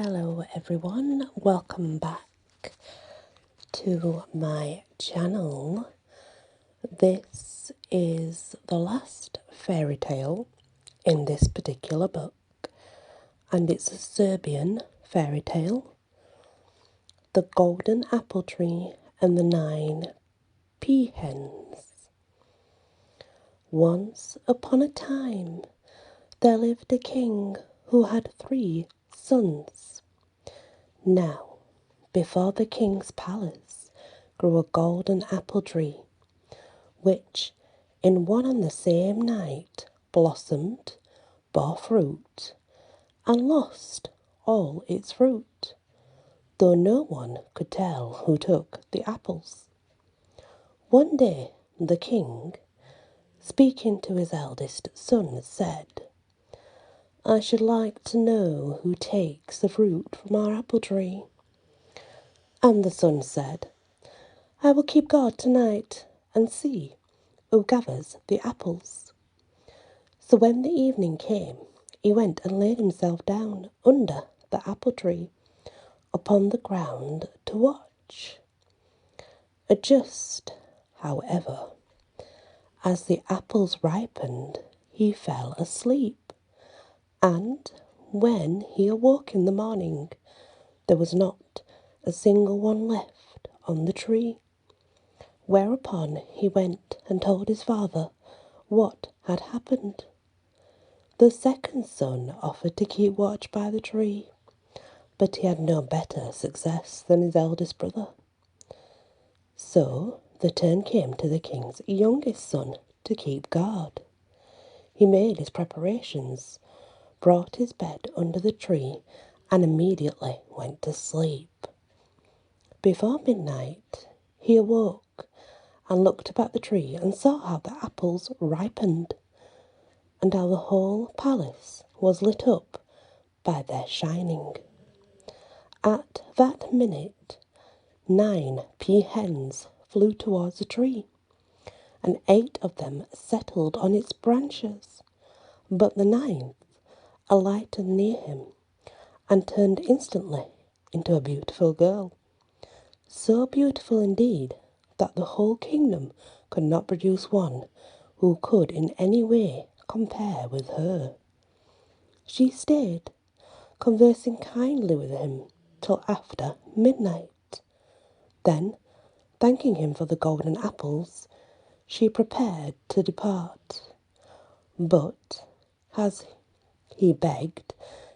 Hello everyone, welcome back to my channel. This is the last fairy tale in this particular book, and it's a Serbian fairy tale, The Golden Apple Tree and the 9 Peahens. Once upon a time there lived a king who had 3 sons. Now, before the king's palace grew a golden apple tree, which in one and the same night blossomed, bore fruit, and lost all its fruit, though no one could tell who took the apples. One day the king, speaking to his eldest son, said, "I should like to know who takes the fruit from our apple tree." And the son said, "I will keep guard tonight and see who gathers the apples." So when the evening came, he went and laid himself down under the apple tree upon the ground to watch. Just, however, as the apples ripened, he fell asleep, and when he awoke in the morning, there was not a single one left on the tree. Whereupon he went and told his father what had happened. The second son offered to keep watch by the tree, but he had no better success than his eldest brother. So the turn came to the king's youngest son to keep guard. He made his preparations, brought his bed under the tree, and immediately went to sleep. Before midnight he awoke and looked up at the tree and saw how the apples ripened, and how the whole palace was lit up by their shining. At that minute 9 peahens flew towards the tree, and 8 of them settled on its branches, but the 9th alighted near him and turned instantly into a beautiful girl, so beautiful indeed that the whole kingdom could not produce one who could in any way compare with her. She stayed, conversing kindly with him till after midnight. Then, thanking him for the golden apples, she prepared to depart. But, as he begged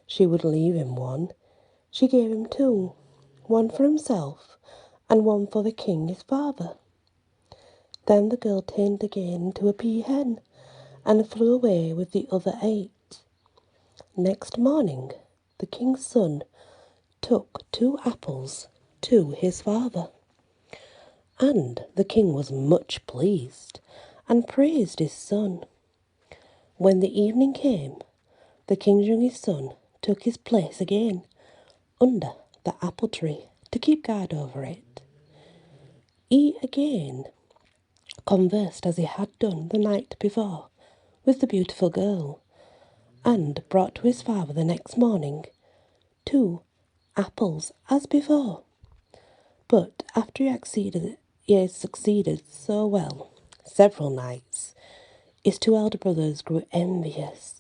she would leave him one, she gave him 2, one for himself and one for the king his father. Then the girl turned again into a peahen and flew away with the other 8. Next morning the king's son took 2 apples to his father, and the king was much pleased and praised his son. When the evening came, the king's youngest son took his place again under the apple tree to keep guard over it. He again conversed as he had done the night before with the beautiful girl, and brought to his father the next morning 2 apples as before. But after he had succeeded so well several nights, his 2 elder brothers grew envious,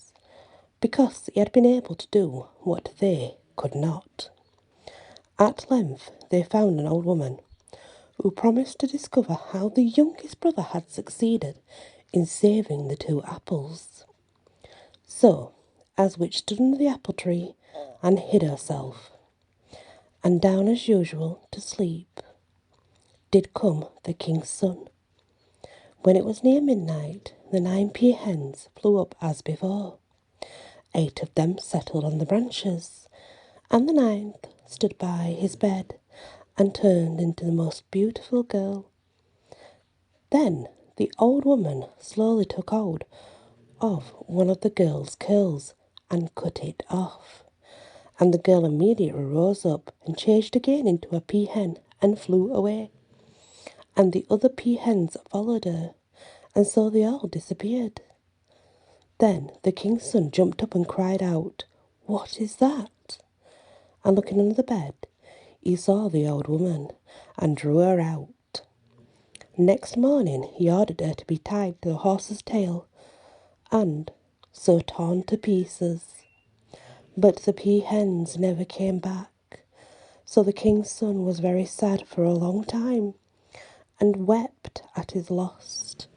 because he had been able to do what they could not. At length they found an old woman, who promised to discover how the youngest brother had succeeded in saving the 2 apples. So, as witch stood under the apple tree and hid herself, and down as usual to sleep, did come the king's son. When it was near midnight, the 9 peahens flew up as before. 8 of them settled on the branches, and the 9th stood by his bed and turned into the most beautiful girl. Then the old woman slowly took hold of one of the girl's curls and cut it off, and the girl immediately rose up and changed again into a peahen and flew away, and the other peahens followed her, and so they all disappeared. Then the king's son jumped up and cried out, "What is that?" and looking under the bed, he saw the old woman and drew her out. Next morning he ordered her to be tied to the horse's tail and so torn to pieces. But the peahens never came back, so the king's son was very sad for a long time and wept at his loss.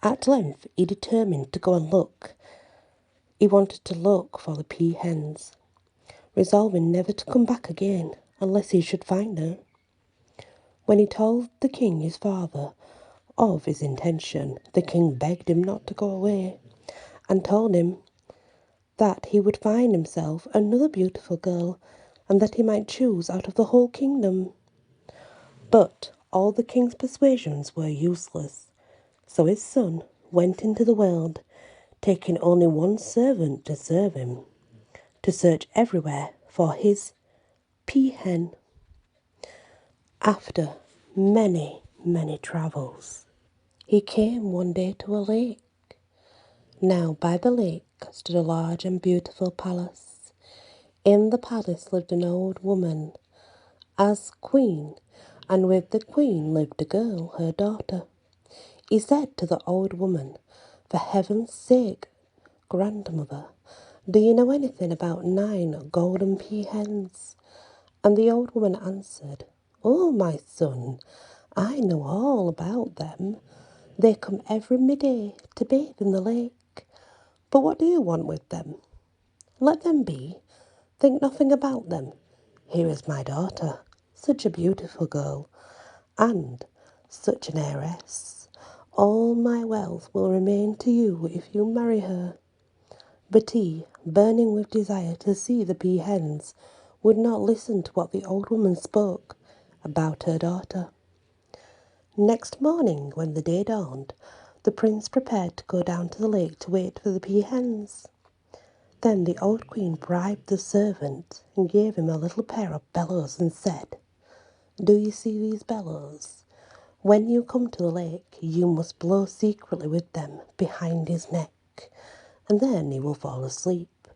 At length he determined to go and look. He wanted to look for the peahens, resolving never to come back again unless he should find her. When he told the king his father of his intention, the king begged him not to go away and told him that he would find himself another beautiful girl and that he might choose out of the whole kingdom. But all the king's persuasions were useless, so his son went into the world, taking only one servant to serve him, to search everywhere for his peahen. After many, many travels, he came one day to a lake. Now by the lake stood a large and beautiful palace. In the palace lived an old woman as queen, and with the queen lived a girl, her daughter. He said to the old woman, "For heaven's sake, grandmother, do you know anything about 9 golden peahens?" And the old woman answered, "Oh, my son, I know all about them. They come every midday to bathe in the lake. But what do you want with them? Let them be. Think nothing about them. Here is my daughter, such a beautiful girl, and such an heiress. All my wealth will remain to you if you marry her." But he, burning with desire to see the peahens, would not listen to what the old woman spoke about her daughter. Next morning, when the day dawned, the prince prepared to go down to the lake to wait for the peahens. Then the old queen bribed the servant and gave him a little pair of bellows and said, "Do you see these bellows? When you come to the lake, you must blow secretly with them behind his neck, and then he will fall asleep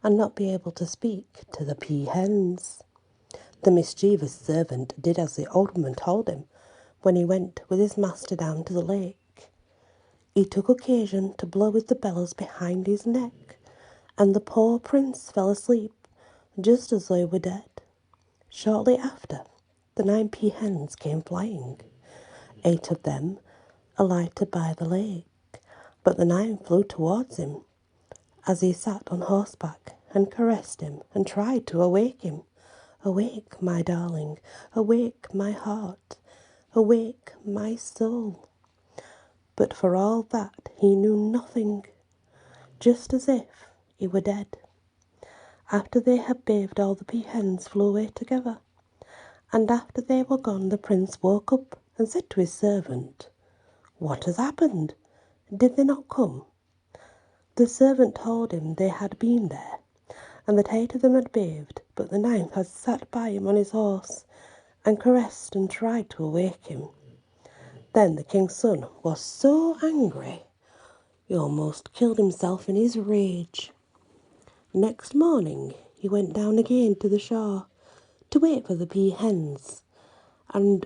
and not be able to speak to the peahens." The mischievous servant did as the old woman told him when he went with his master down to the lake. He took occasion to blow with the bellows behind his neck, and the poor prince fell asleep just as though he were dead. Shortly after, the 9 peahens came flying. 8 of them alighted by the lake, but the 9 flew towards him as he sat on horseback and caressed him and tried to awake him. "Awake, my darling, awake, my heart, awake, my soul." But for all that he knew nothing, just as if he were dead. After they had bathed, all the peahens flew away together, and after they were gone the prince woke up and said to his servant, "What has happened? Did they not come?" The servant told him they had been there, and that 8 of them had bathed, but the 9th had sat by him on his horse and caressed and tried to awake him. Then the king's son was so angry he almost killed himself in his rage. Next morning he went down again to the shore to wait for the peahens, and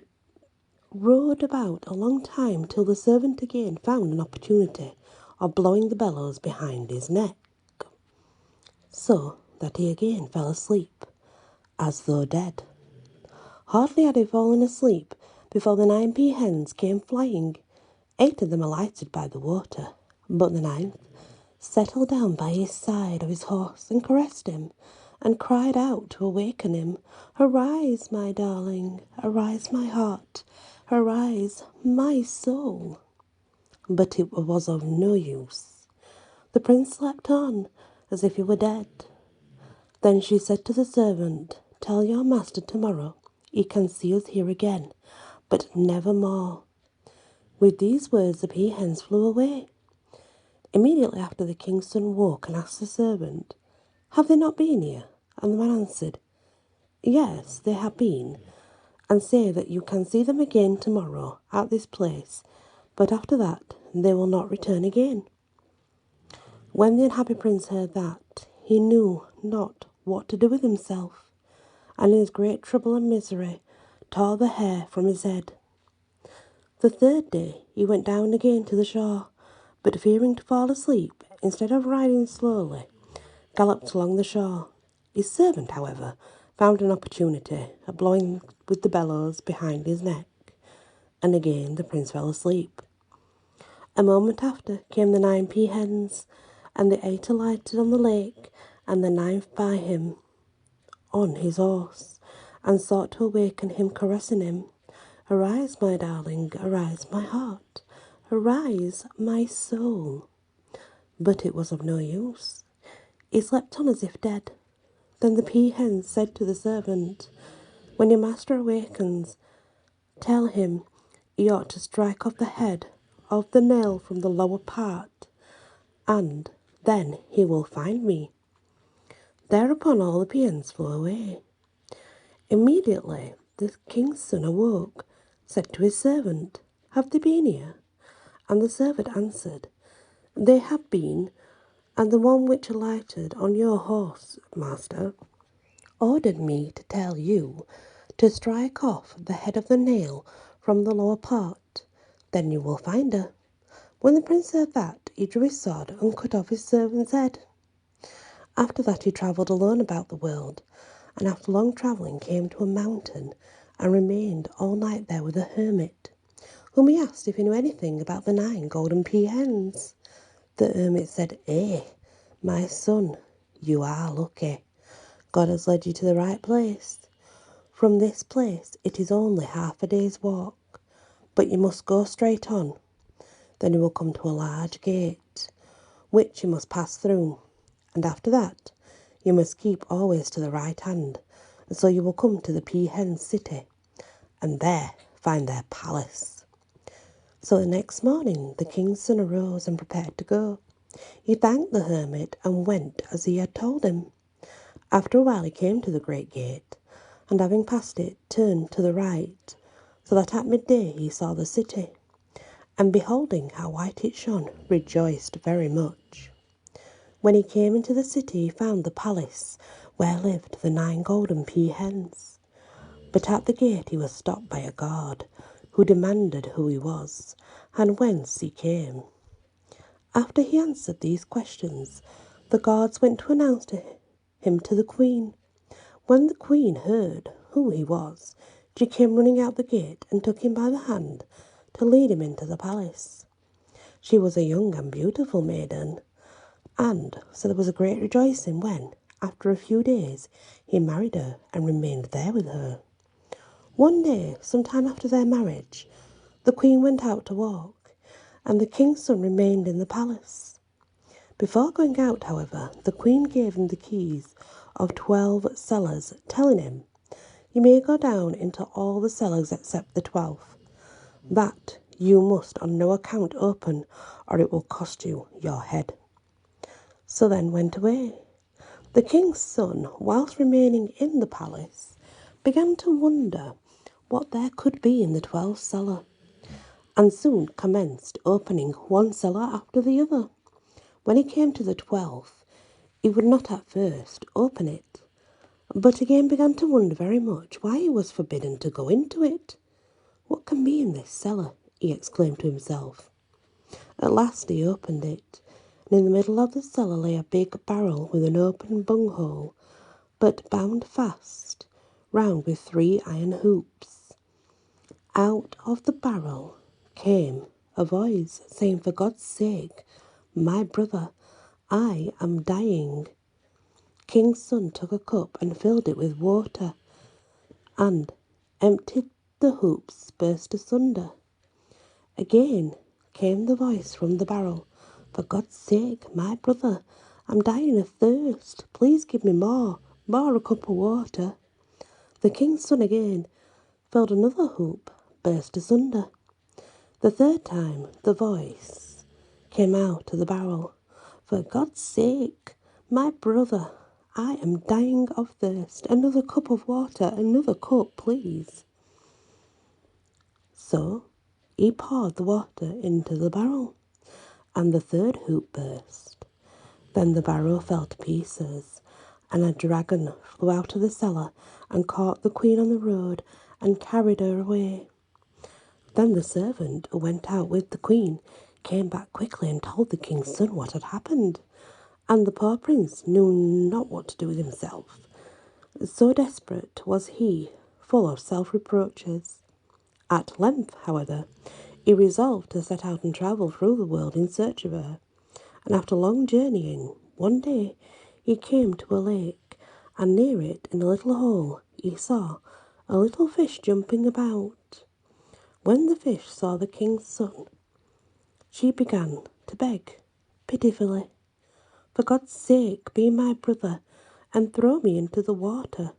rode about a long time till the servant again found an opportunity of blowing the bellows behind his neck, so that he again fell asleep as though dead. Hardly had he fallen asleep before the 9 peahens came flying. 8 of them alighted by the water, but the 9th settled down by his side of his horse and caressed him and cried out to awaken him, "Arise, my darling, arise, my heart, arise, my soul." But it was of no use. The prince slept on as if he were dead. Then she said to the servant, "Tell your master tomorrow he can see us here again, but never more." With these words the peahens flew away. Immediately after, the king's son woke and asked the servant, "Have they not been here?" And the man answered, "Yes, they have been, and say that you can see them again tomorrow at this place, but after that they will not return again." When the unhappy prince heard that, he knew not what to do with himself. and in his great trouble and misery tore the hair from his head. The third day he went down again to the shore, but fearing to fall asleep, instead of riding slowly, galloped along the shore. His servant, however, found an opportunity of blowing with the bellows behind his neck, and again the prince fell asleep. A moment after came the 9 peahens, and the 8 alighted on the lake, and the 9th by him on his horse, and sought to awaken him, caressing him. Arise, my darling, arise, my heart, arise, my soul. But it was of no use. He slept on as if dead. Then the peahens said to the servant, when your master awakens, tell him he ought to strike off the head of the nail from the lower part, and then he will find me. Thereupon all the peahens flew away. Immediately the king's son awoke, said to his servant, have they been here? And the servant answered, they have been, and the one which alighted on your horse, master, ordered me to tell you to strike off the head of the nail from the lower part. Then you will find her. When the prince heard that, he drew his sword and cut off his servant's head. After that he travelled alone about the world, and after long travelling came to a mountain, and remained all night there with a hermit, whom he asked if he knew anything about the 9 golden peahens. The hermit said, my son, you are lucky. God has led you to the right place. From this place it is only half a day's walk, but you must go straight on. Then you will come to a large gate, which you must pass through, and after that you must keep always to the right hand, and so you will come to the peahen city, and there find their palace. So the next morning the king's son arose and prepared to go. He thanked the hermit and went as he had told him. After a while he came to the great gate, and having passed it, turned to the right, so that at midday he saw the city, and beholding how white it shone, rejoiced very much. When he came into the city, he found the palace, where lived the 9 golden peahens. But at the gate he was stopped by a guard, who demanded who he was, and whence he came. After he answered these questions, the guards went to announce him to the queen. When the queen heard who he was, she came running out the gate and took him by the hand to lead him into the palace. She was a young and beautiful maiden, and so there was a great rejoicing when, after a few days, he married her and remained there with her. One day, some time after their marriage, the queen went out to walk, and the king's son remained in the palace. Before going out, however, the queen gave him the keys of 12 cellars, telling him, you may go down into all the cellars except the 12th. That you must on no account open, or it will cost you your head. So then went away. The king's son, whilst remaining in the palace, began to wonder what there could be in the 12th cellar, and soon commenced opening one cellar after the other. When he came to the 12th, he would not at first open it, but again began to wonder very much why he was forbidden to go into it. What can be in this cellar? He exclaimed to himself. At last he opened it, and in the middle of the cellar lay a big barrel with an open bunghole, but bound fast round with 3 iron hoops. Out of the barrel came a voice saying, for God's sake, my brother, I am dying. King's son took a cup and filled it with water, and emptied the hoops burst asunder. Again came the voice from the barrel, for God's sake, my brother, I'm dying of thirst. Please give me more a cup of water. The king's son again filled another hoop, burst asunder. The third time the voice came out of the barrel, for God's sake, my brother, I am dying of thirst. Another cup of water, another cup, please. So he poured the water into the barrel, and the third hoop burst. Then the barrel fell to pieces, and a dragon flew out of the cellar and caught the queen on the road and carried her away. Then the servant who went out with the queen came back quickly and told the king's son what had happened, and the poor prince knew not what to do with himself. So desperate was he, full of self-reproaches. At length, however, he resolved to set out and travel through the world in search of her, and after long journeying, one day he came to a lake, and near it, in a little hole, he saw a little fish jumping about. When the fish saw the king's son, she began to beg pitifully, "For God's sake, be my brother, and throw me into the water.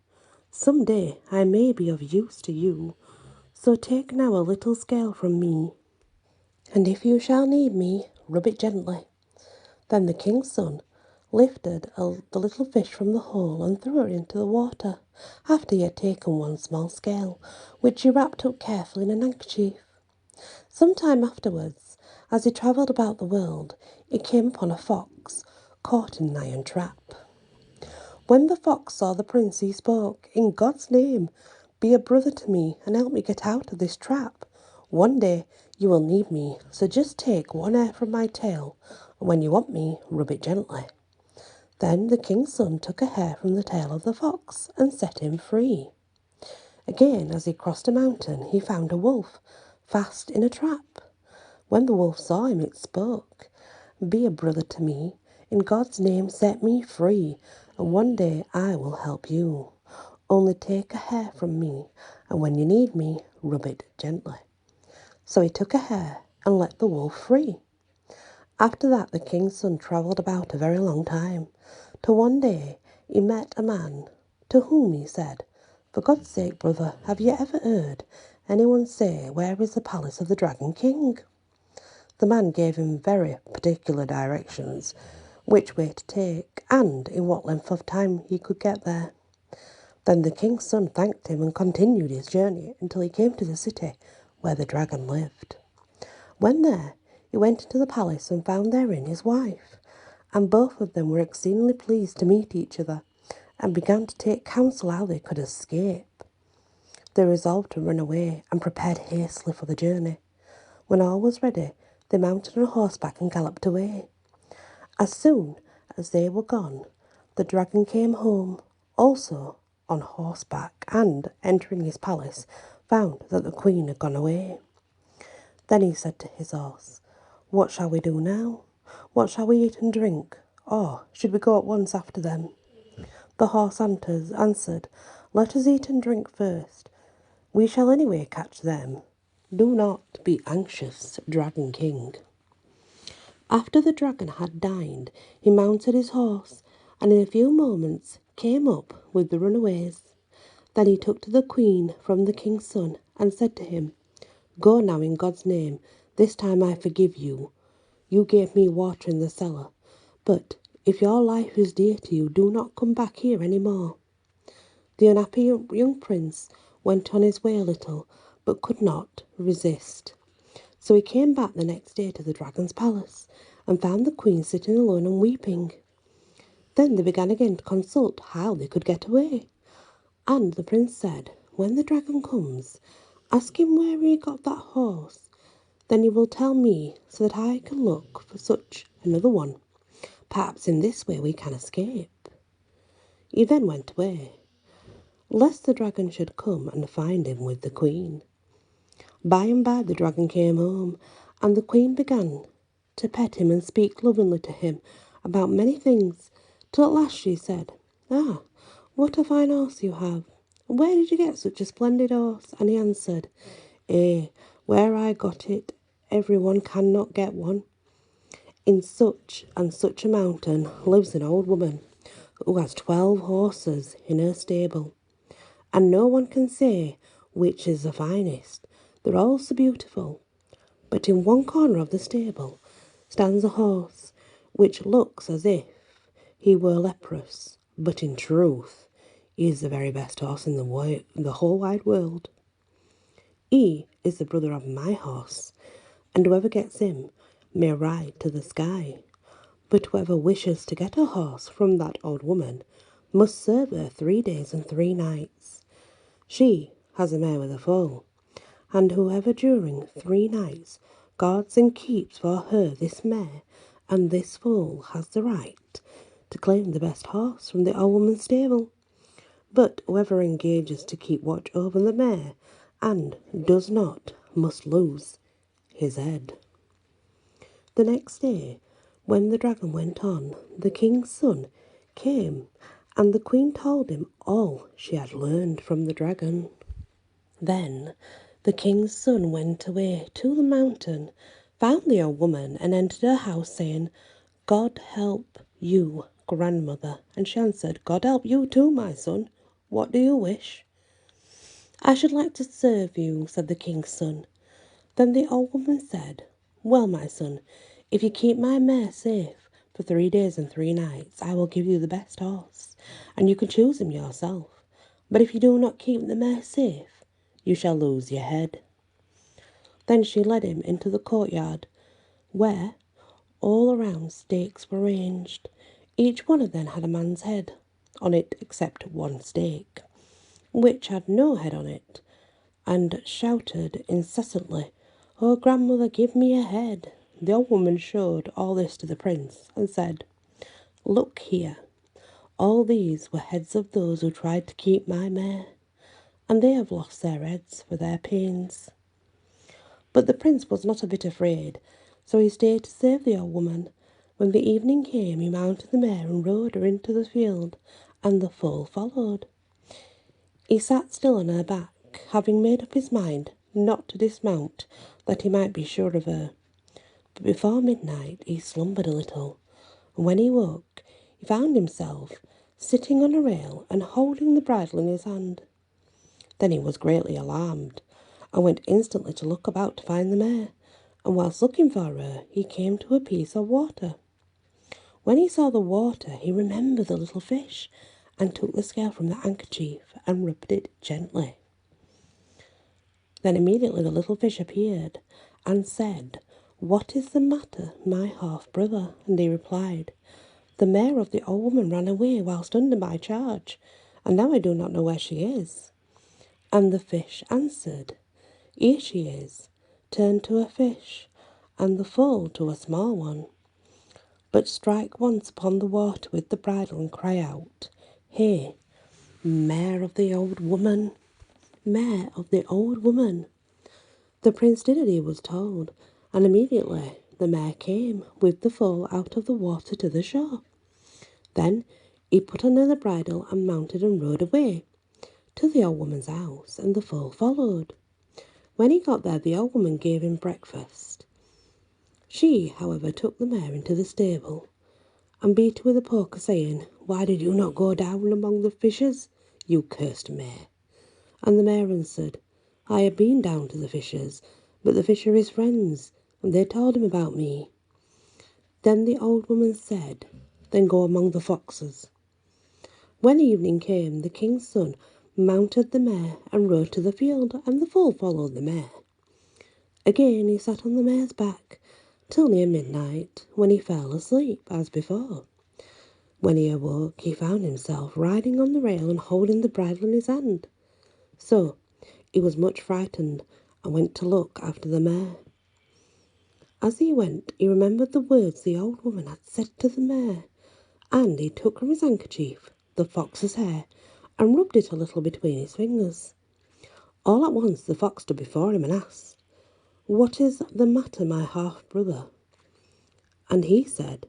Some day I may be of use to you, so take now a little scale from me, and if you shall need me, rub it gently." Then the king's son lifted the little fish from the hole and threw it into the water, after he had taken one small scale, which he wrapped up carefully in an handkerchief. Some time afterwards, as he travelled about the world, he came upon a fox caught in an iron trap. When the fox saw the prince, he spoke, "In God's name, be a brother to me and help me get out of this trap. One day you will need me, so just take one hair from my tail, and when you want me, rub it gently." Then the king's son took a hair from the tail of the fox and set him free. Again, as he crossed a mountain, he found a wolf fast in a trap. When the wolf saw him, it spoke, "Be a brother to me. In God's name, set me free, and one day I will help you. Only take a hair from me, and when you need me, rub it gently." So he took a hair and let the wolf free. After that, the king's son travelled about a very long time, till one day he met a man, to whom he said, "For God's sake, brother, have you ever heard anyone say, 'Where is the palace of the Dragon King?'" The man gave him very particular directions, which way to take, and in what length of time he could get there. Then the king's son thanked him and continued his journey until he came to the city where the dragon lived. When there, he went into the palace and found therein his wife, and both of them were exceedingly pleased to meet each other, and began to take counsel how they could escape. They resolved to run away and prepared hastily for the journey. When all was ready, they mounted on horseback and galloped away. As soon as they were gone, the dragon came home, also on horseback, and, entering his palace, found that the queen had gone away. Then he said to his horse, "What shall we do now? What shall we eat and drink? Or should we go at once after them?" The horse answered, "Let us eat and drink first. We shall anyway catch them. Do not be anxious, Dragon King." After the dragon had dined, he mounted his horse, and in a few moments came up with the runaways. Then he took to the queen from the king's son, and said to him, "Go now in God's name. This time I forgive you. You gave me water in the cellar. But if your life is dear to you, do not come back here any more." The unhappy young prince went on his way a little, but could not resist. So he came back the next day to the dragon's palace, and found the queen sitting alone and weeping. Then they began again to consult how they could get away. And the prince said, "When the dragon comes, ask him where he got that horse. Then he will tell me, so that I can look for such another one. Perhaps in this way we can escape." He then went away, lest the dragon should come and find him with the queen. By and by the dragon came home, and the queen began to pet him and speak lovingly to him about many things, till at last she said, "Ah, what a fine horse you have! Where did you get such a splendid horse?" And he answered, Where I got it, every one cannot get one. In such and such a mountain lives an old woman who has 12 horses in her stable, and no one can say which is the finest. They're all so beautiful. But in one corner of the stable stands a horse which looks as if he were leprous, but in truth he is the very best horse in the whole wide world. He is the brother of my horse, and whoever gets him may ride to the sky. But whoever wishes to get a horse from that old woman must serve her 3 days and 3 nights. She has a mare with a foal, and whoever during 3 nights guards and keeps for her this mare and this foal has the right to claim the best horse from the old woman's stable. But whoever engages to keep watch over the mare and does not must lose his head. The next day, when the dragon went on, the king's son came, and the queen told him all she had learned from the dragon. Then the king's son went away to the mountain, found the old woman, and entered her house, saying, "God help you, grandmother." And she answered, "God help you too, my son. What do you wish?" "I should like to serve you," said the king's son. Then the old woman said, "Well, my son, if you keep my mare safe for 3 days and 3 nights, I will give you the best horse, and you can choose him yourself. But if you do not keep the mare safe, you shall lose your head." Then she led him into the courtyard, where all around stakes were ranged. Each one of them had a man's head on it except one stake, which had no head on it, and shouted incessantly, "Oh, grandmother, give me a head." The old woman showed all this to the prince and said, "Look here, all these were heads of those who tried to keep my mare, and they have lost their heads for their pains." But the prince was not a bit afraid, so he stayed to save the old woman. When the evening came, he mounted the mare and rode her into the field, and the foal followed. He sat still on her back, having made up his mind not to dismount, that he might be sure of her. But before midnight he slumbered a little, and when he woke, he found himself sitting on a rail and holding the bridle in his hand. Then he was greatly alarmed, and went instantly to look about to find the mare, and whilst looking for her, he came to a piece of water. When he saw the water, he remembered the little fish, and took the scale from the handkerchief and rubbed it gently. Then immediately the little fish appeared, and said, "What is the matter, my half-brother?" And he replied, "The mare of the old woman ran away whilst under my charge, and now I do not know where she is." And the fish answered, "Here she is, turned to a fish, and the foal to a small one. But strike once upon the water with the bridle and cry out, 'Hey, mare of the old woman, mare of the old woman.'" The prince did as he was told, and immediately the mare came with the foal out of the water to the shore. Then he put on her the bridle and mounted and rode away to the old woman's house, and the foal followed. When he got there, the old woman gave him breakfast. She, however, took the mare into the stable, and beat her with a poker, saying, "Why did you not go down among the fishes, you cursed mare?" And the mare answered, "I had been down to the fishers, but the fish are his friends, and they told him about me." Then the old woman said, "Then go among the foxes." When evening came, the king's son mounted the mare and rode to the field, and the foal followed the mare. Again he sat on the mare's back till near midnight, when he fell asleep as before. When he awoke, he found himself riding on the rail and holding the bridle in his hand. So he was much frightened and went to look after the mare. As he went, he remembered the words the old woman had said to the mare, and he took from his handkerchief the fox's hair and rubbed it a little between his fingers. All at once the fox stood before him and asked, "What is the matter, my half-brother?" And he said,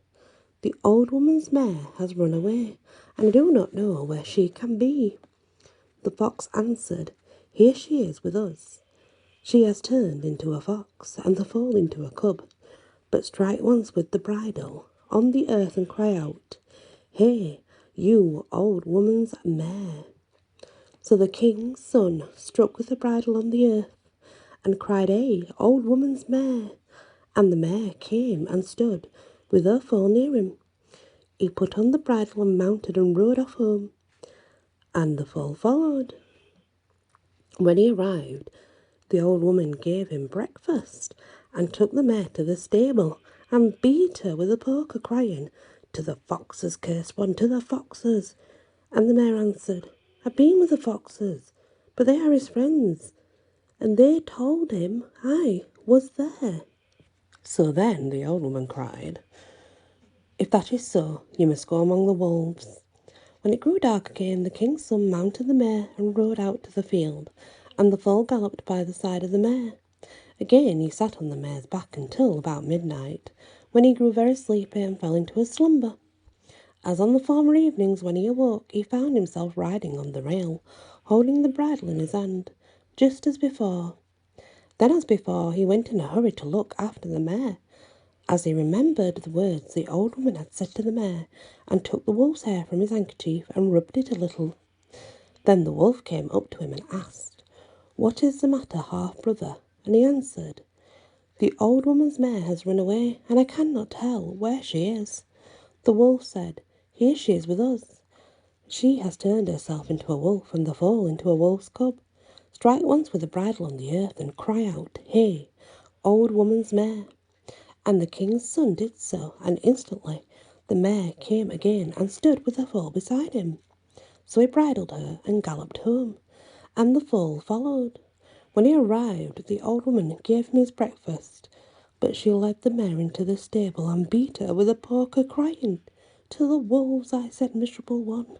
"The old woman's mare has run away, and I do not know where she can be." The fox answered, "Here she is with us. She has turned into a fox, and the foal into a cub. But strike once with the bridle on the earth and cry out, 'Hey, you old woman's mare.'" So the king's son struck with the bridle on the earth and cried, "Hey, old woman's mare." And the mare came and stood with her foal near him. He put on the bridle and mounted and rode off home, and the foal followed. When he arrived, the old woman gave him breakfast and took the mare to the stable and beat her with a poker, crying, "To the foxes, cursed one, to the foxes." And the mare answered, "I've been with the foxes, but they are his friends, and they told him I was there. So then the old woman cried, "If that is so, you must go among the wolves." When it grew dark again, the king's son mounted the mare and rode out to the field, and the foal galloped by the side of the mare. Again he sat on the mare's back until about midnight, when he grew very sleepy and fell into a slumber. As on the former evenings, when he awoke, he found himself riding on the rail, holding the bridle in his hand, just as before. Then, as before, he went in a hurry to look after the mare, as he remembered the words the old woman had said to the mare, and took the wolf's hair from his handkerchief and rubbed it a little. Then the wolf came up to him and asked, "What is the matter, half-brother?" And he answered, "The old woman's mare has run away, and I cannot tell where she is." The wolf said, "Here she is with us. She has turned herself into a wolf, and the foal into a wolf's cub. Strike once with the bridle on the earth, and cry out, 'Hey, old woman's mare!'" And the king's son did so, and instantly the mare came again and stood with the foal beside him. So he bridled her and galloped home, and the foal followed. When he arrived, the old woman gave him his breakfast, but she led the mare into the stable and beat her with a poker, crying, "To the wolves, I said, miserable one."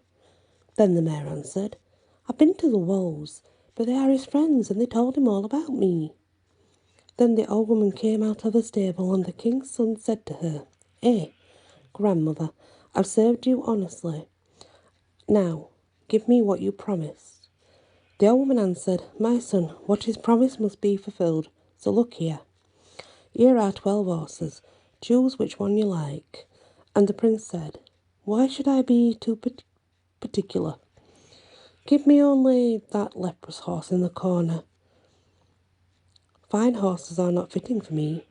Then the mare answered, "I've been to the wolves, but they are his friends, and they told him all about me." Then the old woman came out of the stable, and the king's son said to her, "Eh, grandmother, I've served you honestly. Now, give me what you promised." The old woman answered, "My son, what is promised must be fulfilled. So look here. Here are 12 horses. Choose which one you like." And the prince said, "Why should I be too particular? Give me only that leprous horse in the corner. Fine horses are not fitting for me."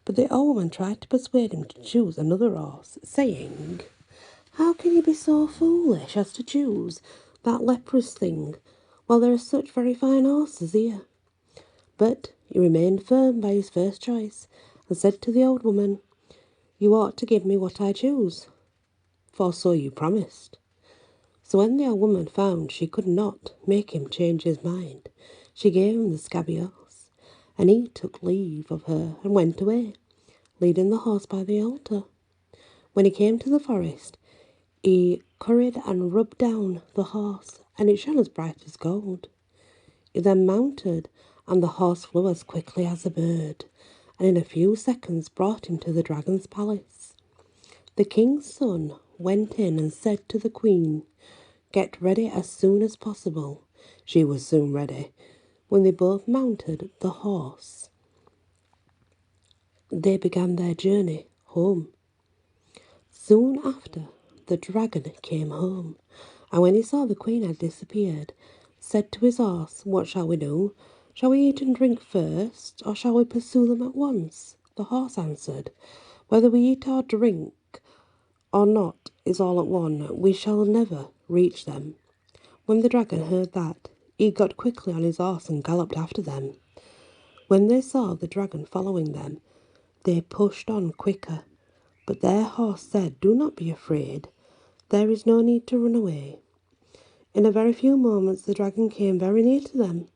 But the old woman tried to persuade him to choose another horse, saying, "How can you be so foolish as to choose that leprous thing, while there are such very fine horses here?" But he remained firm by his first choice, and said to the old woman, "You ought to give me what I choose, for so you promised." So when the old woman found she could not make him change his mind, she gave him the scabby horse, and he took leave of her and went away, leading the horse by the altar. When he came to the forest, he curried and rubbed down the horse, and it shone as bright as gold. He then mounted, and the horse flew as quickly as a bird, and in a few seconds brought him to the dragon's palace. The king's son went in and said to the queen, "Get ready as soon as possible." She was soon ready. When they both mounted the horse, they began their journey home. Soon after, the dragon came home, and when he saw the queen had disappeared, said to his horse, "What shall we do? Shall we eat and drink first, or shall we pursue them at once?" The horse answered, "Whether we eat or drink or not is all at one. We shall never reach them." When the dragon heard that, he got quickly on his horse and galloped after them. When they saw the dragon following them, they pushed on quicker, but their horse said, "Do not be afraid. There is no need to run away." In a very few moments the dragon came very near to them,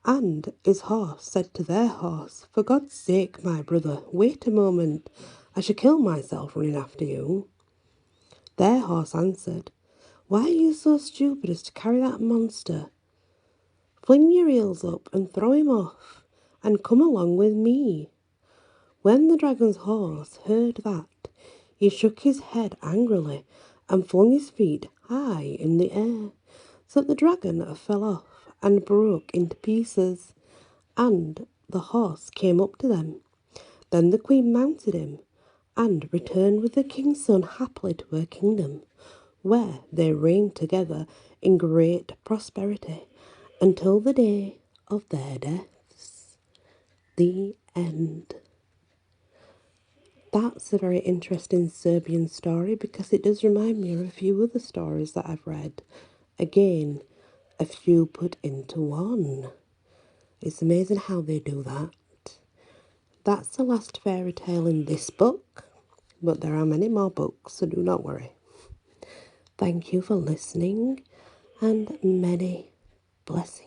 and his horse said to their horse, "For God's sake, my brother, wait a moment. I should kill myself running after you." Their horse answered, "Why are you so stupid as to carry that monster? Fling your heels up and throw him off, and come along with me." When the dragon's horse heard that, he shook his head angrily and flung his feet high in the air, so that the dragon fell off and broke into pieces, and the horse came up to them. Then the queen mounted him and returned with the king's son happily to her kingdom, where they reigned together in great prosperity until the day of their deaths. The end. That's a very interesting Serbian story because it does remind me of a few other stories that I've read. Again, a few put into one. It's amazing how they do that. That's the last fairy tale in this book, but there are many more books, so do not worry. Thank you for listening, and many blessing.